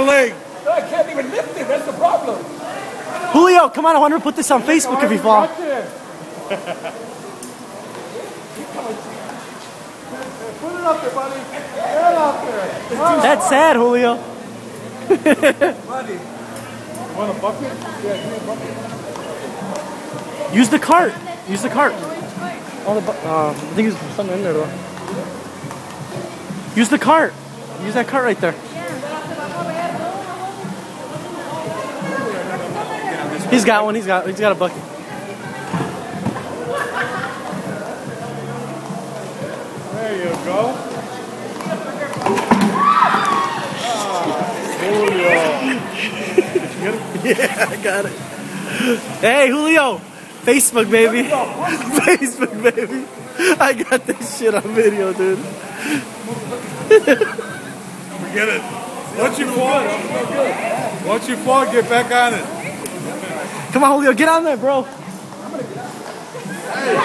leg. I can't even lift it. That's the problem. Julio, come on. I want to put this on Facebook if you fall. Put it up there, buddy. Get it up there. That's sad, Julio. Buddy. Want a bucket? Yeah, give me a bucket. Use the cart. Use the cart. Oh, I think there's something in there though. Use the cart. Use that cart right there. He's got one. He's got a bucket. There you go. Julio. Yeah, I got it. Hey, Julio. Facebook, baby. Facebook, baby. I got this shit on video, dude. Forget it. Once you fall, get back on it. Come on, Julio. Get on there, bro. Hey.